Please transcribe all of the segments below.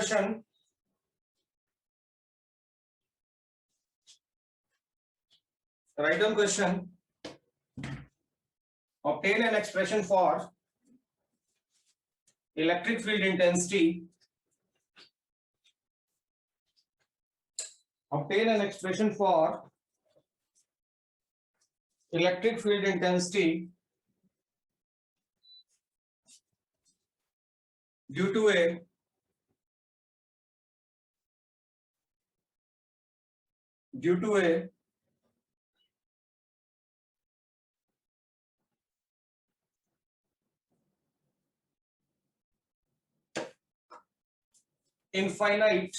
question. Write down question. Obtain an expression for electric field intensity. Obtain an expression for electric field intensity due to a infinite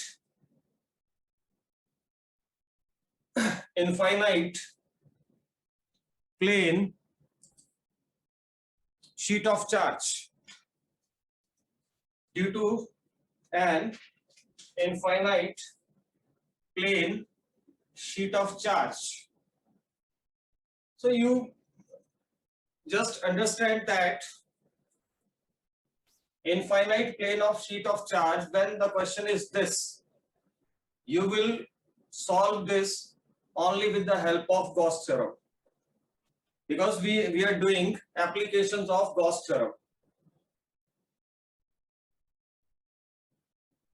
plane sheet of charge, due to an infinite plane sheet of charge. So you just understand that infinite plane of sheet of charge, when the question is this, you will solve this only with the help of Gauss theorem, because we are doing applications of Gauss theorem.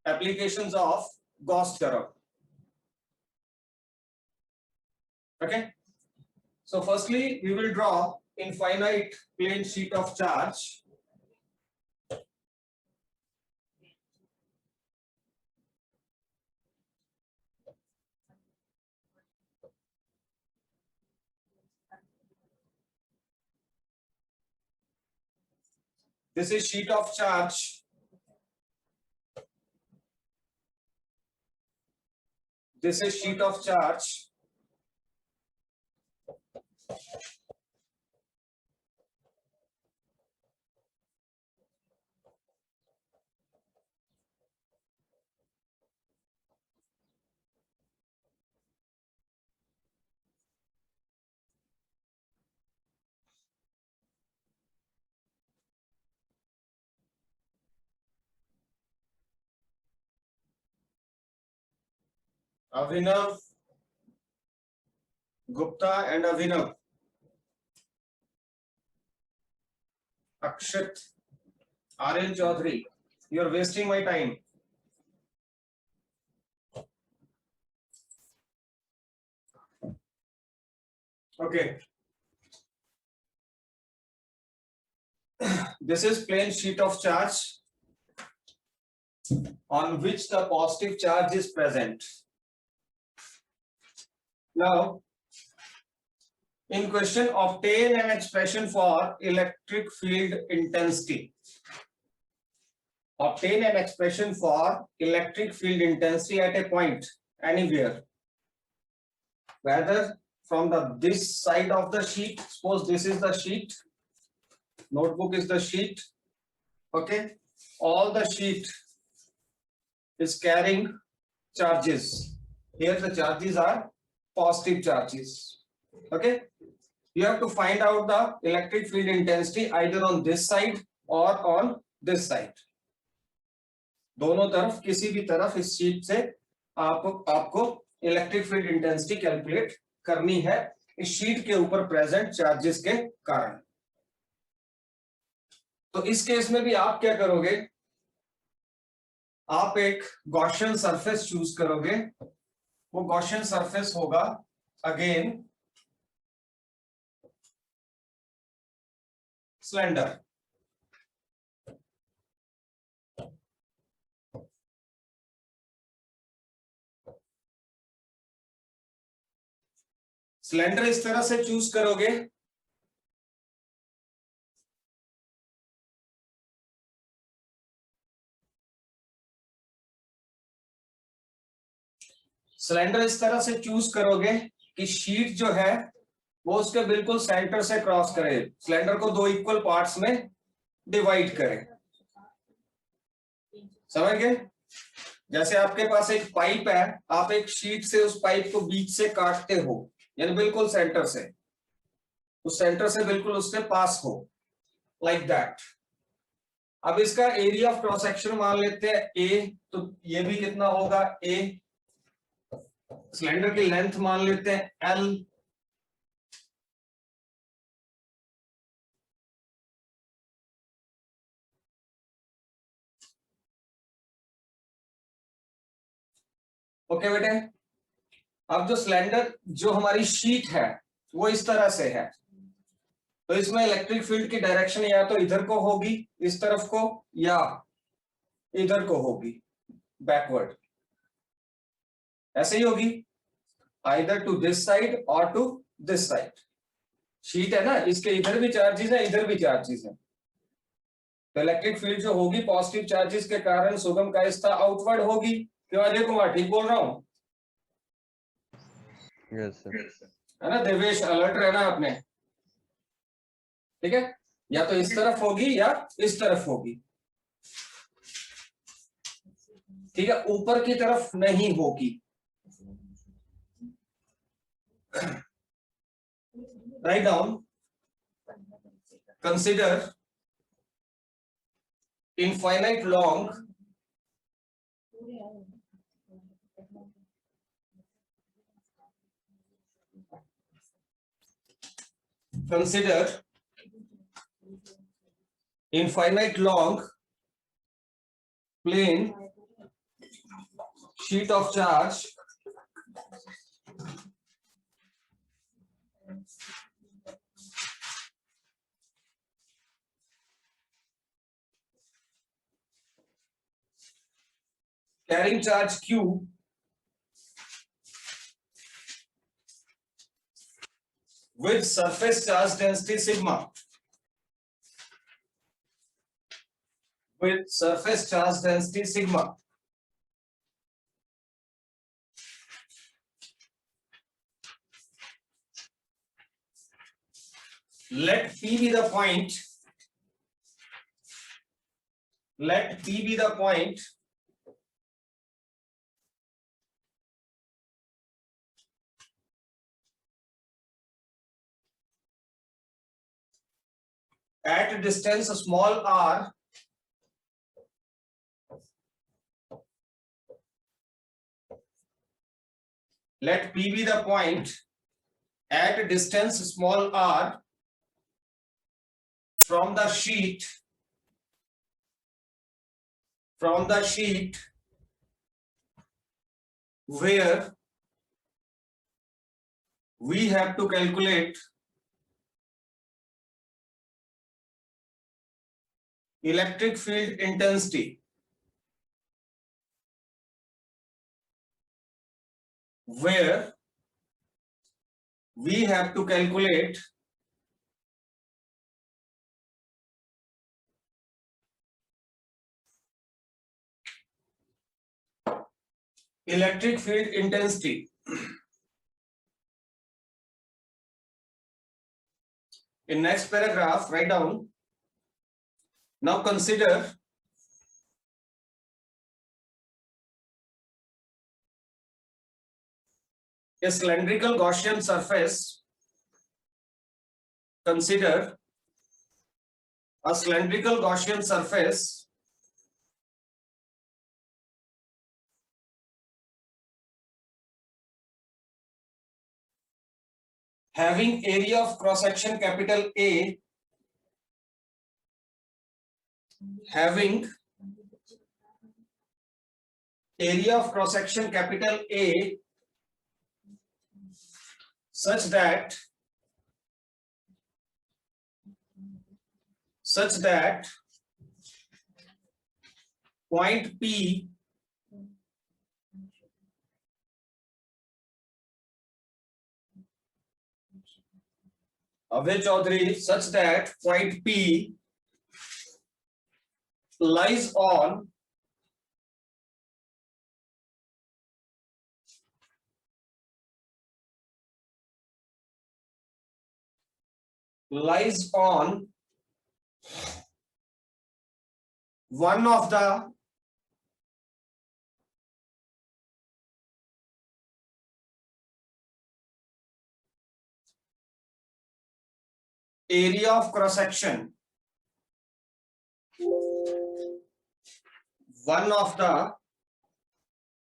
Applications of Gauss theorem. Okay. So firstly, we will draw infinite plane sheet of charge. This is sheet of charge. This is sheet of charge. Abhinav Gupta and Abhinav. Akshat, Aryan Chaudhary, you are wasting my time. Okay. This is plane sheet of charge on which the positive charge is present. Now, in question, obtain an expression for electric field intensity. Obtain an expression for electric field intensity at a point, anywhere. Whether from this side of the sheet, suppose this is the sheet, notebook is the sheet, okay? All the sheet is carrying charges. Here the charges are positive charges, okay? You have to find out the electric field intensity either on this side or on this side. दोनों तरफ, किसी भी तरफ इस sheet से आपको electric field intensity calculate करनी है इस शीट के ऊपर प्रेजेंट चार्जेस के कारण. तो इस केस में भी आप क्या करोगे, आप एक गॉसियन सरफेस चूज करोगे. वो गॉसियन सरफेस होगा अगेन स्लेंडर. स्लेंडर इस तरह से चूज करोगे सिलेंडर इस तरह से चूज करोगे कि शीट जो है वो उसके बिल्कुल सेंटर से क्रॉस करे, सिलेंडर को दो इक्वल पार्ट्स में डिवाइड करे. समझ गए? जैसे आपके पास एक पाइप है, आप एक शीट से उस पाइप को बीच से काटते हो, यानी बिल्कुल सेंटर से, उस सेंटर से बिल्कुल उसके पास हो, लाइक दैट. अब इसका एरिया ऑफ क्रॉस सेक्शन मान लेते हैं ए, तो ये भी कितना होगा ए। सिलेंडर की लेंथ मान लेते हैं एल, ओके बेटे। अब जो सिलेंडर, जो हमारी शीट है वो इस तरह से है, तो इसमें इलेक्ट्रिक फील्ड की डायरेक्शन या तो इधर को होगी इस तरफ को, या इधर को होगी बैकवर्ड, ऐसे ही होगी, आइदर टू दिस साइड और टू दिस साइड। शीट है ना, इसके इधर भी चार्जेस है इधर भी चार्जेस है, तो इलेक्ट्रिक फील्ड जो होगी पॉजिटिव चार्जेस के कारण सुगम कायस्था आउटवर्ड होगी। क्यों अजय कुमार, ठीक बोल रहा हूं? Yes sir. है ना देवेश, अलर्ट रहना आपने, ठीक है। या तो इस तरफ होगी या इस तरफ होगी, ठीक है, ऊपर की तरफ नहीं होगी। Write down, consider infinite long plane sheet of charge carrying charge q with surface charge density sigma, with surface charge density sigma. Let P be the point. Let P be the point at a distance small r let P be the point at a distance small r from the sheet where we have to calculate electric field intensity, where we have to calculate electric field intensity. In next paragraph, write down. Now consider a cylindrical Gaussian surface. Consider a cylindrical Gaussian surface having area of cross section capital A, having area of cross section capital A such that point P Abhay Chaudhary, such that point P lies on one of the area of cross section one of the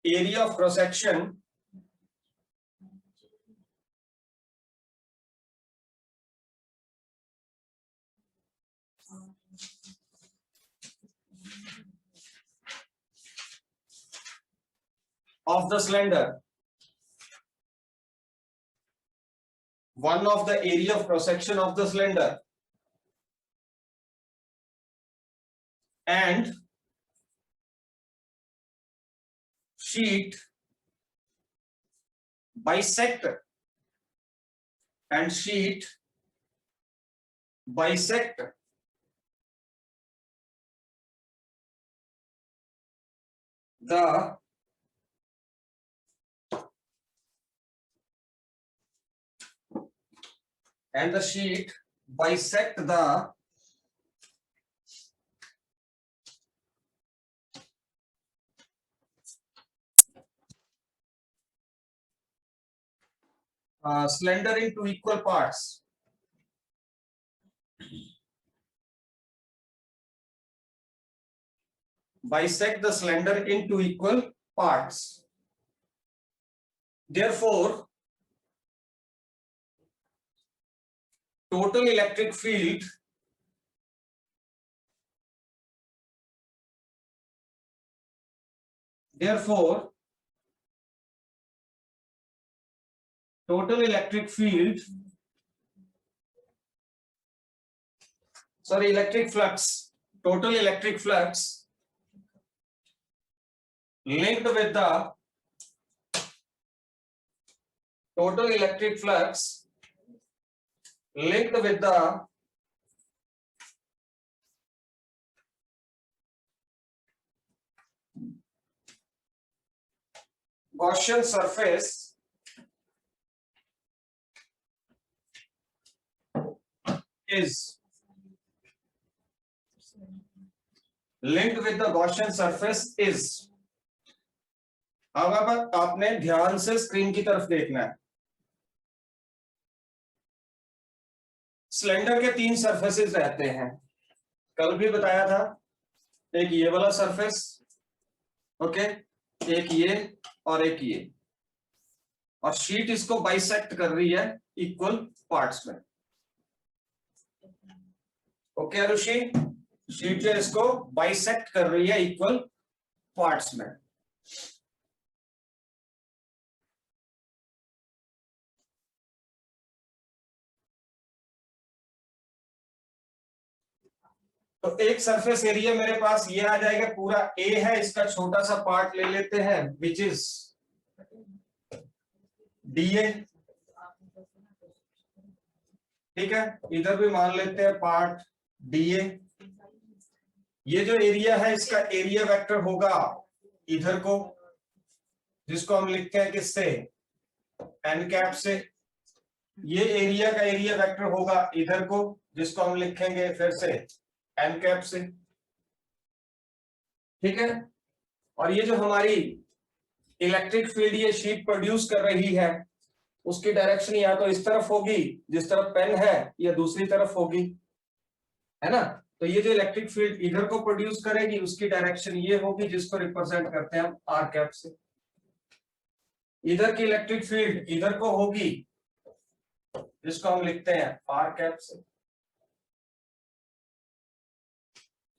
area of cross section of the cylinder, one of the area of cross section of the cylinder, and sheet bisect and sheet bisect the sheet bisect the cylinder into equal parts. Bisect the cylinder into equal parts. Therefore, total electric field electric flux, total electric flux linked with the Gaussian surface is अब आपने ध्यान से screen की तरफ देखना है। Cylinder के 3 surfaces रहते हैं, कल भी बताया था। एक ये वाला सरफेस, ओके, एक ये और एक ये, और शीट इसको बाइसेक्ट कर रही है इक्वल पार्ट्स में। ओके अरुषि, शीट जो इसको बाइसेक्ट कर रही है इक्वल पार्ट्स में। तो एक सरफेस एरिया मेरे पास ये आ जाएगा, पूरा ए है, इसका छोटा सा पार्ट ले लेते हैं विच इज डीए, ठीक है। इधर भी मान लेते हैं पार्ट डीए। ये जो एरिया है इसका एरिया वेक्टर होगा इधर को, जिसको हम लिखते हैं किससे, एन कैप से। ये एरिया का एरिया वेक्टर होगा इधर को, जिसको हम लिखेंगे फिर से एन कैप से, ठीक है। और ये जो हमारी इलेक्ट्रिक फील्ड ये शीट प्रोड्यूस कर रही है, उसकी डायरेक्शन या तो इस तरफ होगी जिस तरफ पेन है, या दूसरी तरफ होगी, है ना। तो ये जो इलेक्ट्रिक फील्ड इधर को प्रोड्यूस करेगी, उसकी डायरेक्शन ये होगी जिसको रिप्रेजेंट करते हैं हम आर कैप से। इधर की इलेक्ट्रिक फील्ड इधर को होगी, जिसको हम लिखते हैं आर कैप से,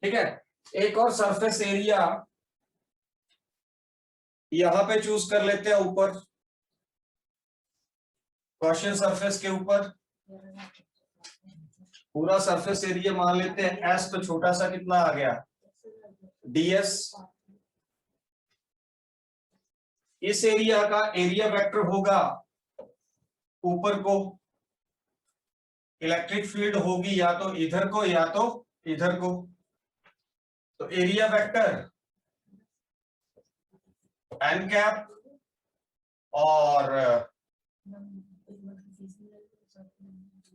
ठीक है। एक और सरफेस एरिया यहां पे चूज कर लेते हैं, ऊपर गॉसियन सरफेस के ऊपर पूरा सरफेस एरिया मान लेते हैं एस, तो छोटा सा कितना आ गया डीएस। इस एरिया का एरिया वेक्टर होगा ऊपर को, इलेक्ट्रिक फील्ड होगी या तो इधर को या तो इधर को। तो एरिया वेक्टर एन कैप और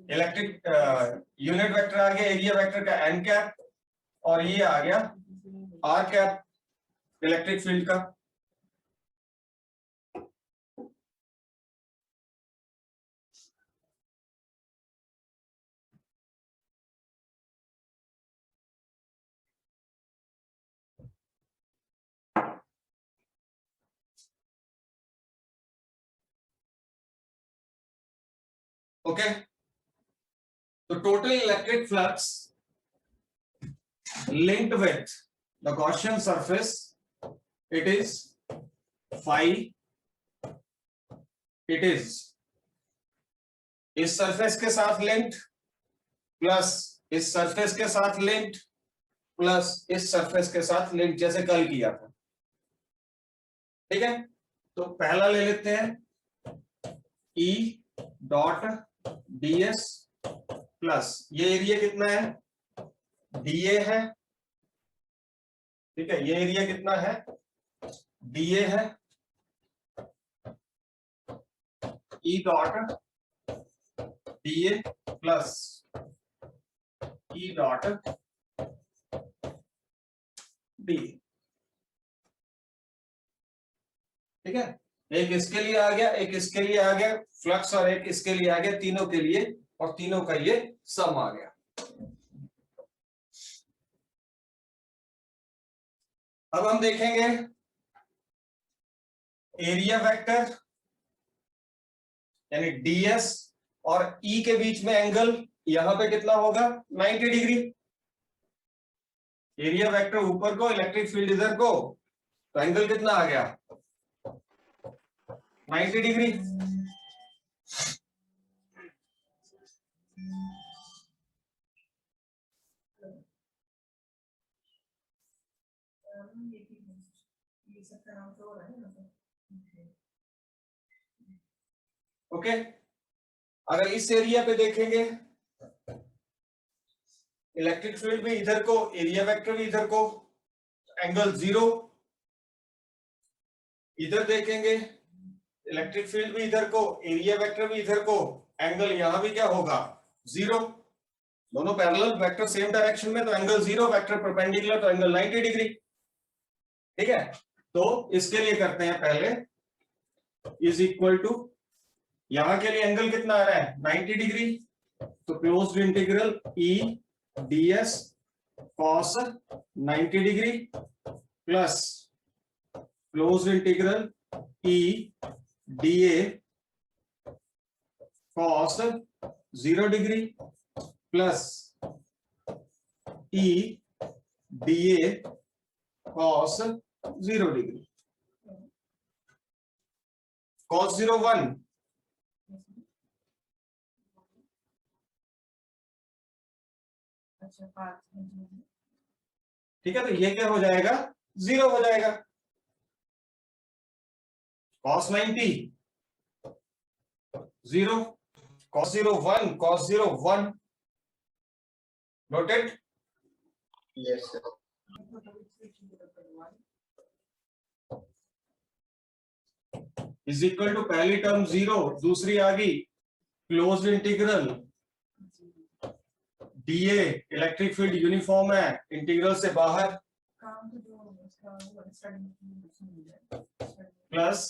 इलेक्ट्रिक यूनिट वेक्टर आ गया एरिया वेक्टर का एन कैप, और ये आ गया आर कैप इलेक्ट्रिक फील्ड का। Okay, so total electric flux linked with the Gaussian surface, it is phi. It is इस सरफेस के साथ लिंक्ड प्लस इस सरफेस के साथ लिंक्ड प्लस इस सरफेस के साथ लिंक्ड, जैसे कल किया था। ठीक है, तो पहला ले लेते हैं E डॉट ds प्लस ये एरिया कितना है, dA है। ठीक है, ये एरिया कितना है, dA है। E dot dA plus E dot dA। ठीक है, एक इसके लिए आ गया, एक इसके लिए आ गया फ्लक्स, और एक इसके लिए आ गया, तीनों के लिए, और तीनों का ये सम आ गया। अब हम देखेंगे एरिया वेक्टर यानी ds और E के बीच में एंगल यहां पे कितना होगा, 90 डिग्री। एरिया वेक्टर ऊपर को, इलेक्ट्रिक फील्ड इधर को, तो एंगल कितना आ गया, 90 डिग्री। ओके, अगर इस एरिया पे देखेंगे, इलेक्ट्रिक फील्ड भी इधर को, एरिया वेक्टर भी इधर को, एंगल 0। इधर देखेंगे, इलेक्ट्रिक फील्ड भी इधर को, एरिया वेक्टर भी इधर को, एंगल यहां भी क्या होगा, 0। दोनों पैरेलल, वेक्टर सेम डायरेक्शन में, तो एंगल 0, वेक्टर परपेंडिकुलर, तो एंगल 90 डिग्री। ठीक है, तो इसके लिए करते हैं पहले, इज इक्वल टू, यहां के लिए एंगल कितना आ रहा है, 90 डिग्री, तो closed integral E ds cos 90 degree plus closed integral E dA cos 0 degree plus E dA cos 0 degree. cos 0 1, ठीक है, तो ये क्या हो जाएगा, 0 हो जाएगा। cos 90 0, cos 0 1, cos 0 1, noted। Yes, sir. Is equal to पहली टर्म 0, दूसरी आ गई closed integral dA, electric field uniform है, इंटीग्रल से बाहर, प्लस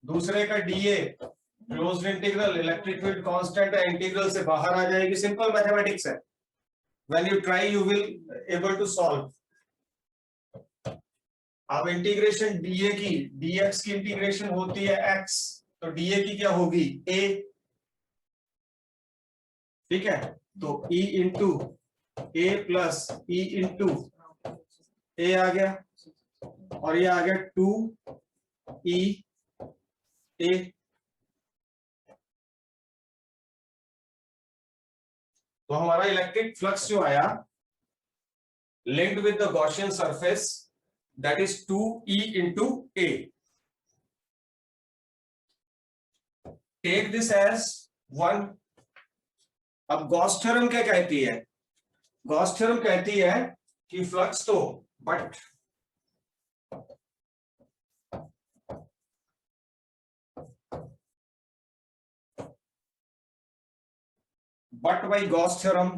दूसरे का dA, closed integral, electric field constant है, इंटीग्रल से बाहर आ जाएगी। सिंपल मैथमेटिक्स है, when you try you will able to solve. अब इंटीग्रेशन dA की, dx की इंटीग्रेशन होती है x, तो dA की क्या होगी, a। ठीक है, तो E इंटू ए प्लस E इंटू ए आ गया, और ये आ गया 2E a। तो हमारा इलेक्ट्रिक फ्लक्स जो आया linked with the Gaussian surface, that is 2E into a। Take this as 1। अब गॉस थ्योरम क्या कहती है, गॉस थ्योरम कहती है कि फ्लक्स तो but by Gauss theorem,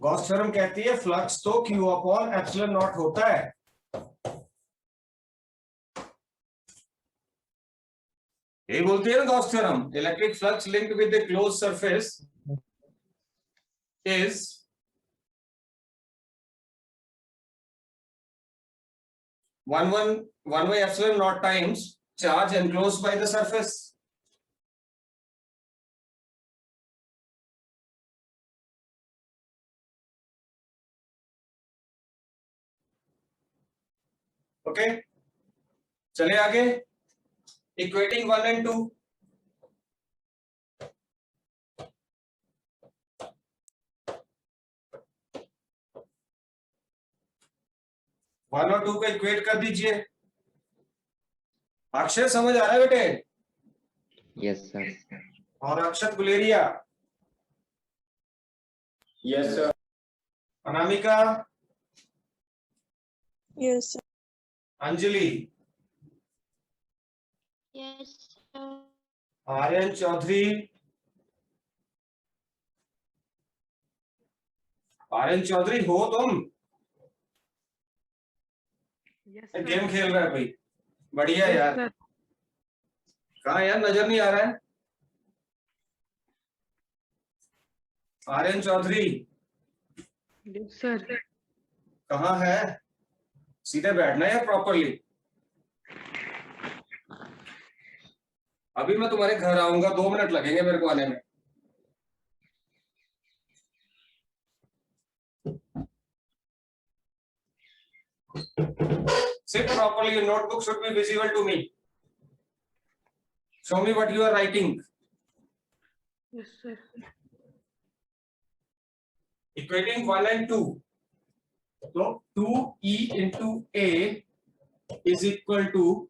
Gauss theorem कहती है फ्लक्स तो Q अपॉन एप्सिलॉन नॉट होता है। ये बोलती है ना Gauss theorem, electric flux linked with the close surface is 1 by epsilon naught times charge enclosed by the surface. Okay, चले आगे, इक्वेटिंग 1 and 2. वन और टू को इक्वेट कर दीजिए. अक्षय समझ आ रहा है बेटे? Yes sir. और अक्षत Guleria, Yes, sir. Anamika, Yes, sir. Anjali, Yes, sir. Aryan Chaudhary, Aryan Chaudhary हो तुम? गेम खेल रहा है भाई, बढ़िया यार. कहाँ यार, नजर नहीं आ रहा है. आर्यन चौधरी सर. कहाँ है? सीधे बैठना है प्रॉपरली. अभी मैं तुम्हारे घर आऊंगा, 2 मिनट लगेंगे मेरे को आने में. Sit properly. Your notebook should be visible to me. Show me what you are writing. Yes, sir. Equating 1 and 2. So 2e into a is equal to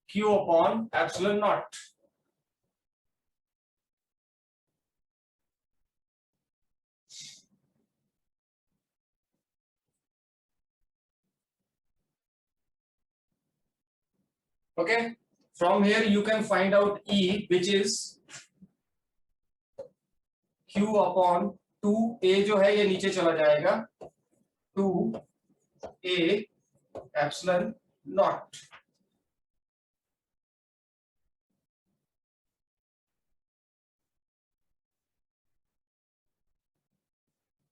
q upon epsilon naught. Okay, from here you can find out E, which is Q upon 2a जो है ये नीचे चला जाएगा, 2a epsilon naught.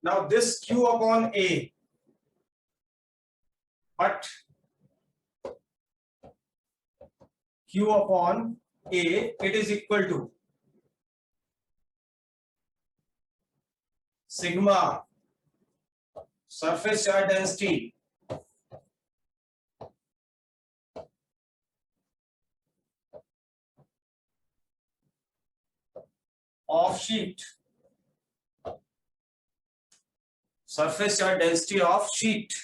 Now this Q upon a, but Q upon a, it is equal to sigma surface charge density of sheet, surface charge density of sheet.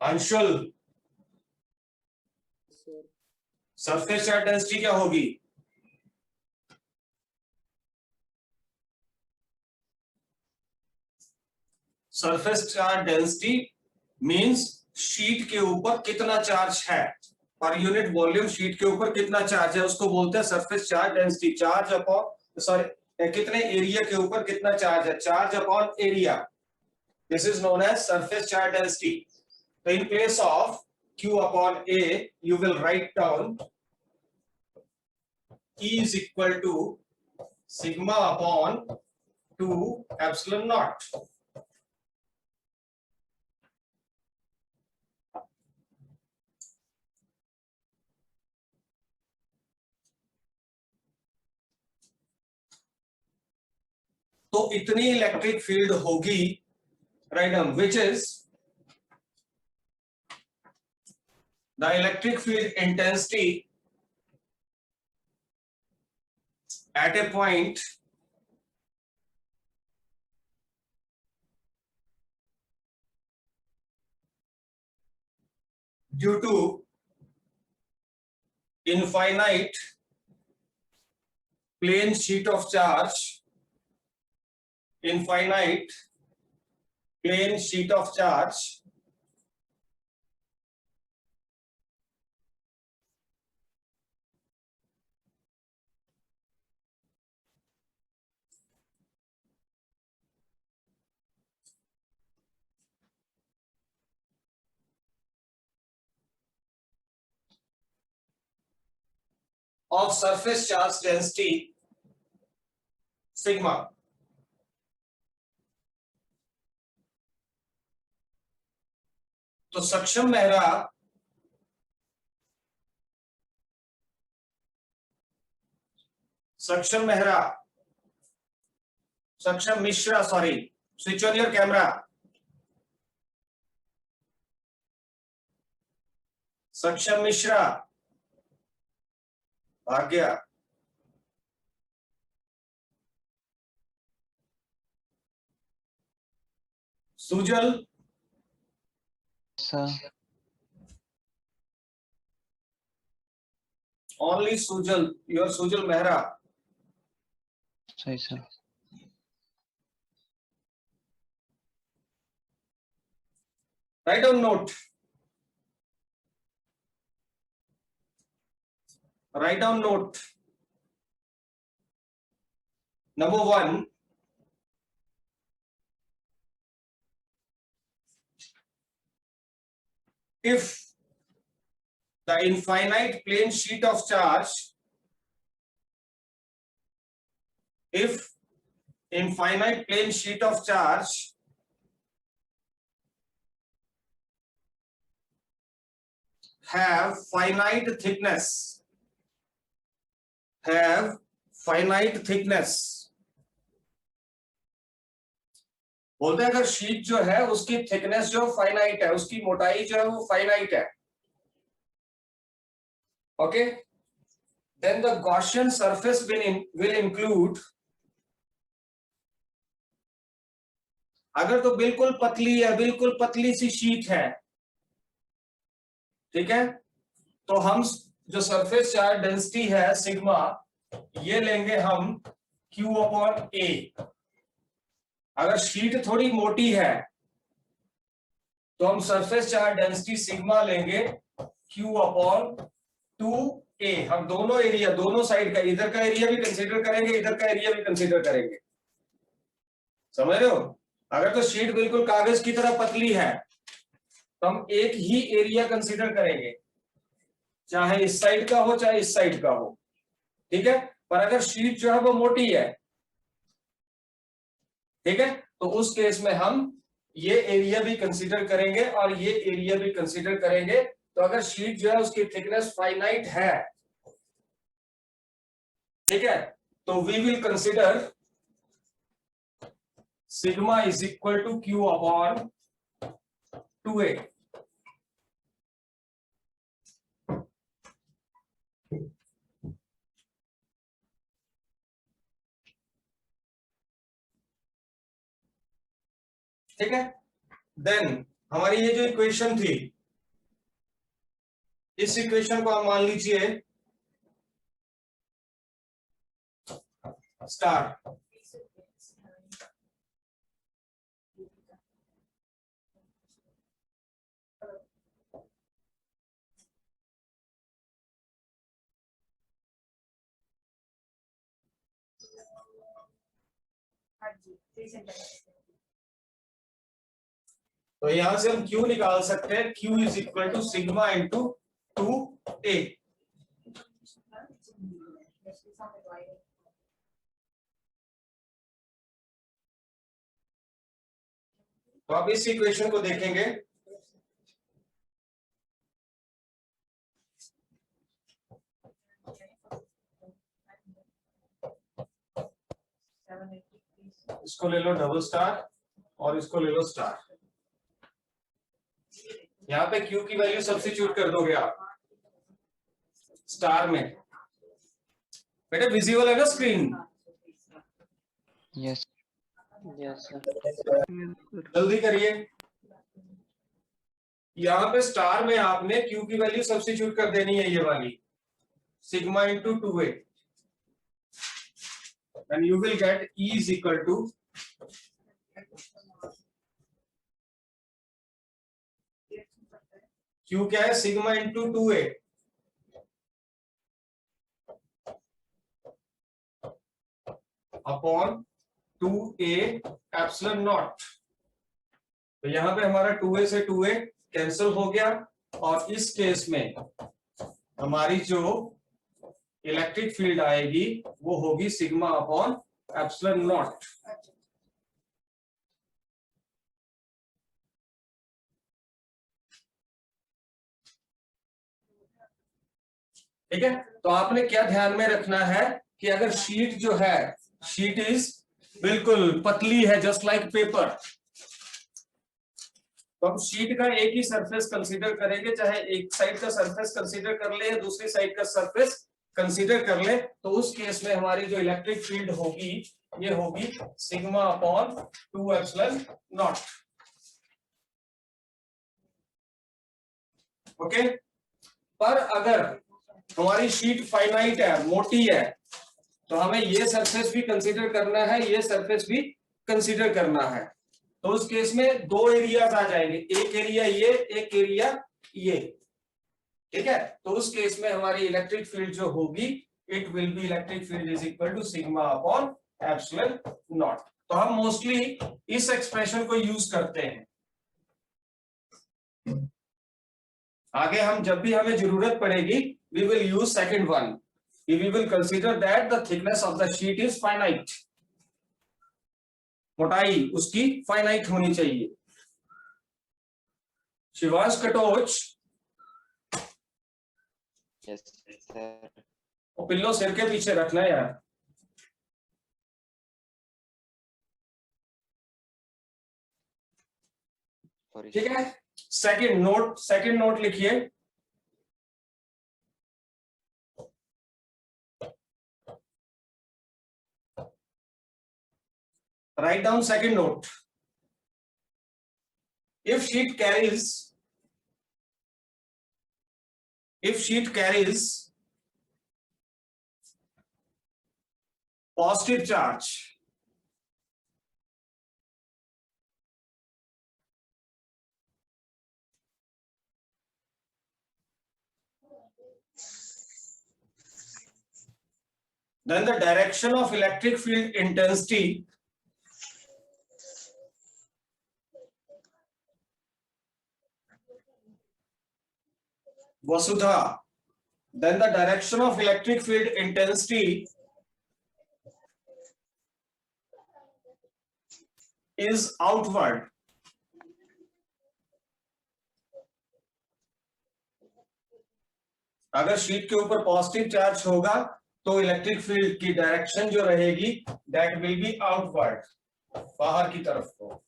Anshul, surface charge density क्या होगी? Surface charge density means sheet के ऊपर कितना charge है, per unit volume sheet के ऊपर कितना charge है, उसको बोलते हैं surface charge density. Charge upon, sorry, कितने एरिया के ऊपर कितना चार्ज है, charge upon area. This is known as surface charge density. So in place of Q upon A, you will write down E is equal to sigma upon 2 epsilon naught. तो इतनी electric field होगी, right, which is the electric field intensity at a point due to infinite plane sheet of charge, infinite plane sheet of charge of surface charge density sigma. तो सक्षम मेहरा सक्षम Mishra, sorry, switch on your camera. सक्षम मिश्रा भाग गया. Sujal, Sir. only Sujal, your Sujal Mehra. Sorry, sir. Write down note. Write down note. Number 1. If the infinite plane sheet of charge, if infinite plane sheet of charge have finite thickness, बोलते हैं अगर sheet जो है उसकी thickness जो finite है, उसकी मोटाई जो है वो फाइनाइट है, okay, then the Gaussian surface will include, अगर तो बिल्कुल पतली है, बिल्कुल पतली सी शीट है, ठीक है, तो हम जो सरफेस चार्ज डेंसिटी है सिग्मा, ये लेंगे हम Q/A. अगर शीट थोड़ी मोटी है तो हम सरफेस चार्ज डेंसिटी सिग्मा लेंगे Q/2A. हम दोनों एरिया, दोनों साइड का, इधर का एरिया भी कंसीडर करेंगे, इधर का एरिया भी कंसीडर करेंगे, समझ रहे हो. अगर तो शीट बिल्कुल कागज की तरह पतली है तो हम एक ही एरिया कंसीडर करेंगे, चाहे इस साइड का हो चाहे इस साइड का हो, ठीक है. पर अगर शीट जो है वो मोटी है, ठीक है, तो उस केस में हम ये एरिया भी कंसीडर करेंगे और ये एरिया भी कंसीडर करेंगे. तो अगर शीट जो है उसकी थिकनेस फाइनाइट है, ठीक है, तो we will consider sigma is equal to Q/2A. ठीक है. देन हमारी ये जो इक्वेशन थी, इस इक्वेशन को आप मान लीजिए स्टार. तो यहां से हम Q निकाल सकते हैं. Q is equal to sigma into 2A. तो आप इस इक्वेशन को देखेंगे, इसको ले लो डबल स्टार और इसको ले लो स्टार. यहाँ पे Q की वैल्यू सब्स्टिट्यूट कर दोगे आप स्टार में. बेटा विजिबल है ना स्क्रीन? Yes. Yes, sir. जल्दी करिए. यहाँ पे स्टार में आपने Q की वैल्यू सब्स्टिट्यूट कर देनी है, ये वाली sigma into 2A, and you will get E is equal to Q क्या है, sigma into 2A upon 2A epsilon naught. तो यहां पे हमारा 2A से 2A कैंसिल हो गया और इस केस में हमारी जो इलेक्ट्रिक फील्ड आएगी वो होगी सिग्मा अपॉन एप्सिलॉन नॉट। ठीक है, तो आपने क्या ध्यान में रखना है कि अगर शीट जो है, शीट इज बिल्कुल पतली है जस्ट लाइक पेपर, तो हम शीट का एक ही सरफेस कंसीडर करेंगे, चाहे एक साइड का सरफेस कंसीडर कर ले या दूसरी साइड का सरफेस कंसीडर कर ले, तो उस केस में हमारी जो इलेक्ट्रिक फील्ड होगी ये होगी sigma upon 2 epsilon not. Okay, पर अगर हमारी शीट फाइनाइट है, मोटी है, तो हमें ये सरफेस भी कंसीडर करना है, ये सरफेस भी कंसीडर करना है, तो उस केस में दो एरियाज आ जाएंगे, एक एरिया ये, एक एरिया ये। ठीक है, तो उस केस में हमारी इलेक्ट्रिक फील्ड जो होगी, it will be electric field is equal to sigma upon epsilon naught. तो हम मोस्टली इस एक्सप्रेशन को यूज करते हैं। आगे हम जब भी हमें जरूरत पड़ेगी, we will use second one, we will consider that the thickness of the sheet is finite, मोटाई उसकी फाइनाइट होनी चाहिए। Shivansh Katoch, yes sir. और पिल्लो सिर के पीछे रखना यार। सॉरी। ठीक है, सेकंड नोट लिखिए। Write down second note. If sheet carries positive charge, then the direction of electric field intensity Vasudha, then the direction of electric field intensity is outward. अगर शीट के ऊपर पॉजिटिव चार्ज होगा तो electric field की direction जो रहेगी that will be outward, बाहर की तरफ को,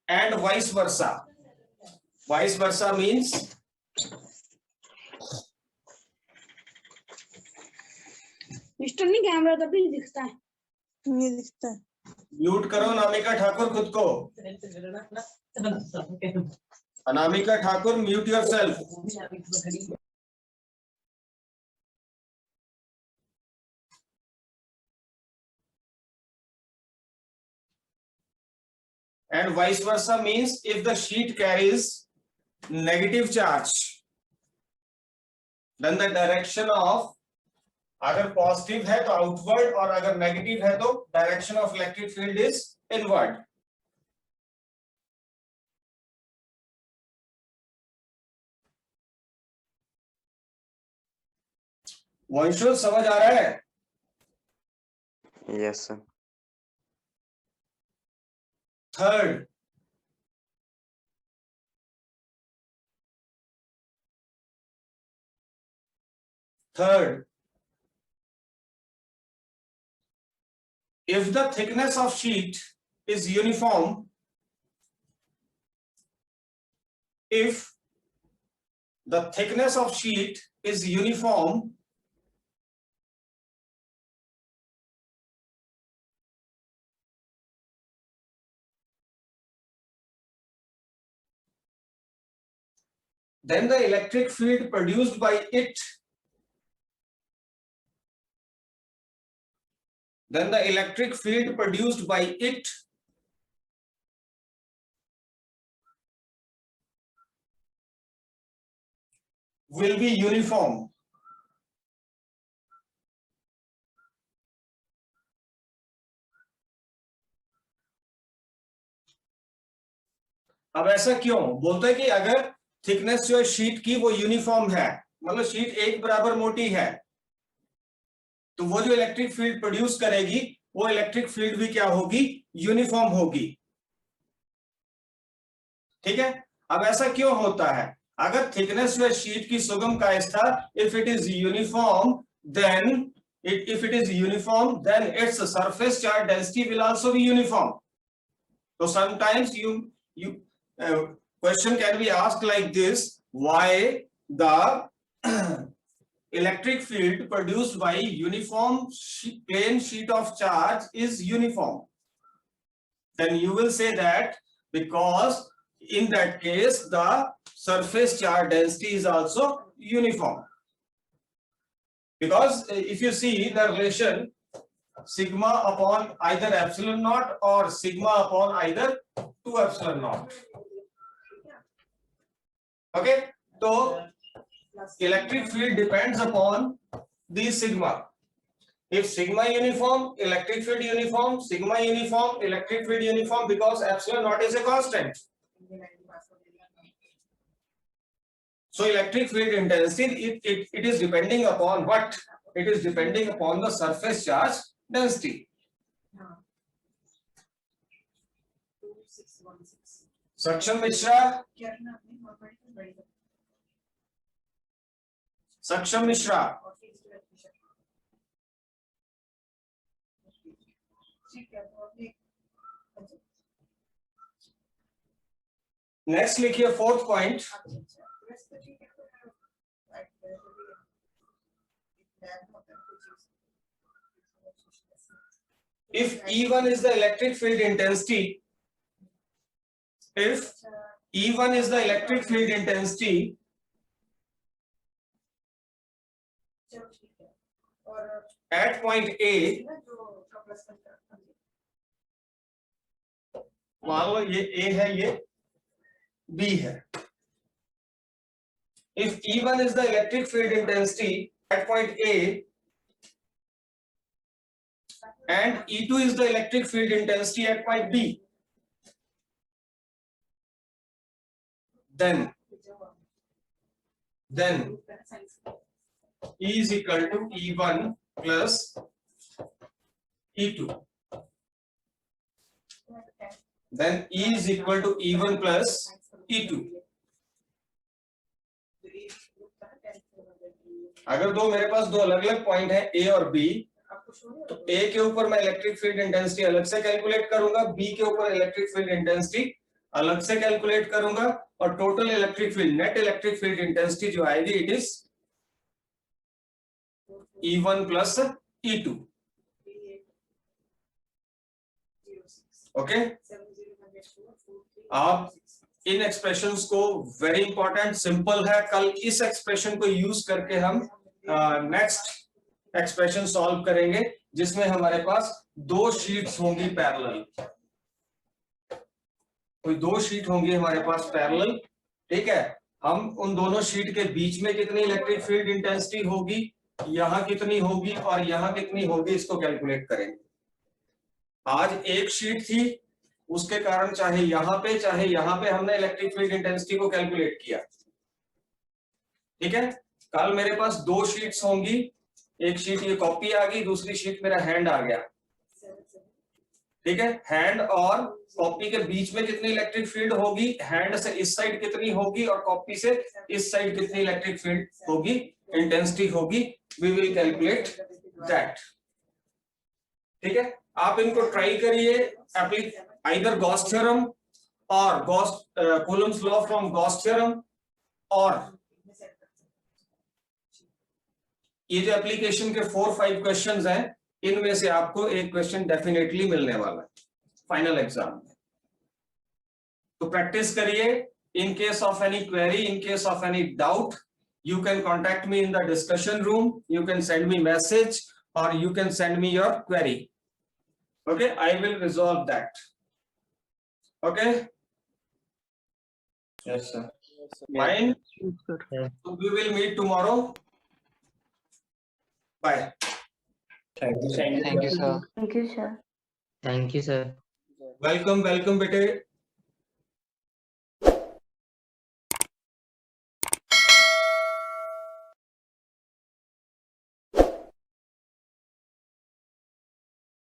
and vice versa. Vice versa means mister नहीं कैमरा तभी दिखता है, ये दिखता है। म्यूट करो अनामिका ठाकुर खुद को। Anamika Thakur, mute yourself. And vice versa means if the sheet carries negative charge, then the direction of, अगर पॉजिटिव है तो आउटवर्ड और अगर नेगेटिव है तो direction of electric field is inward. Vanshu समझ आ रहा है? Yes sir. Third, if the thickness of sheet is uniform, if the thickness of sheet is uniform, then the electric field produced by it, will be uniform. अब ऐसा क्यों बोलते हैं कि अगर थिकनेस जो है शीट की वो यूनिफॉर्म है, मतलब शीट एक बराबर मोटी है, तो वो जो इलेक्ट्रिक फील्ड प्रोड्यूस करेगी वो इलेक्ट्रिक फील्ड भी क्या होगी, यूनिफॉर्म होगी। ठीक है, अब ऐसा क्यों होता है, अगर थिकनेस जो है शीट की Sugam Kayastha if it is uniform then if it is uniform then its surface charge density will also be uniform. So sometimes question can be asked like this, why the electric field produced by uniform plane sheet of charge is uniform? Then you will say that because in that case the surface charge density is also uniform. Because if you see the relation sigma upon either epsilon naught or sigma upon either 2 epsilon naught. Okay, so electric field depends upon the sigma. If sigma uniform, electric field uniform, sigma uniform, electric field uniform, because epsilon naught is a constant. So electric field intensity, it is depending upon what? It is depending upon the surface charge density. Saksham Mishra. Saksham Mishra. Next लिखिए fourth point. If E1 is the electric field intensity, if E1 is the electric field intensity at point A, मान लो ये A है, ये B है. If E1 is the electric field intensity at point A and E2 is the electric field intensity at point B, then E is equal to E1 plus E2. Then E is equal to E1 plus E2. अगर दो मेरे पास दो अलग अलग point है A और B, तो A के ऊपर मैं इलेक्ट्रिक फील्ड इंटेंसिटी अलग से कैलकुलेट करूंगा, B के ऊपर इलेक्ट्रिक फील्ड इंटेंसिटी अलग से कैलकुलेट करूंगा, और total electric field, net electric field intensity जो आएगी it is E1 plus E2. Okay, आप इन एक्सप्रेशंस को, वेरी इंपॉर्टेंट, सिंपल है, कल इस एक्सप्रेशन को यूज करके हम नेक्स्ट एक्सप्रेशन सॉल्व करेंगे जिसमें हमारे पास दो शीट्स होंगी पैरेलल, कोई दो शीट होंगी हमारे पास पैरेलल. ठीक है, हम उन दोनों शीट के बीच में कितनी इलेक्ट्रिक फील्ड इंटेंसिटी होगी, यहां कितनी होगी और यहां कितनी होगी, इसको कैलकुलेट करेंगे. आज एक शीट थी, उसके कारण चाहे यहां पे हमने इलेक्ट्रिक फील्ड इंटेंसिटी को कैलकुलेट किया. ठीक है, कल मेरे पास दो शीट्स होंगी, एक शीट ये कॉपी आ गई, दूसरी शीट मेरा हैंड आ गया. ठीक है, हैंड और कॉपी के बीच में कितनी इलेक्ट्रिक फील्ड होगी, हैंड से इस साइड कितनी होगी और कॉपी से इस साइड कितनी इलेक्ट्रिक फील्ड होगी, इंटेंसिटी होगी, वी विल कैलकुलेट दैट. ठीक है, आप इनको ट्राई करिए, either Gauss theorem or Coulomb's law from Gauss theorem, और ये जो एप्लीकेशन के 4-5 क्वेश्चंस हैं, इनमें से आपको एक क्वेश्चन डेफिनेटली मिलने वाला है फाइनल एग्जाम में. तो प्रैक्टिस करिए. In case of any query, in case of any doubt, you can contact me in the discussion room, you can send me message or you can send me your query. Okay, I will resolve that. Okay, Yes, sir. fine. Yes, sir. So we will meet tomorrow. Bye. Thank you, sir. Thank you, sir. Welcome bete.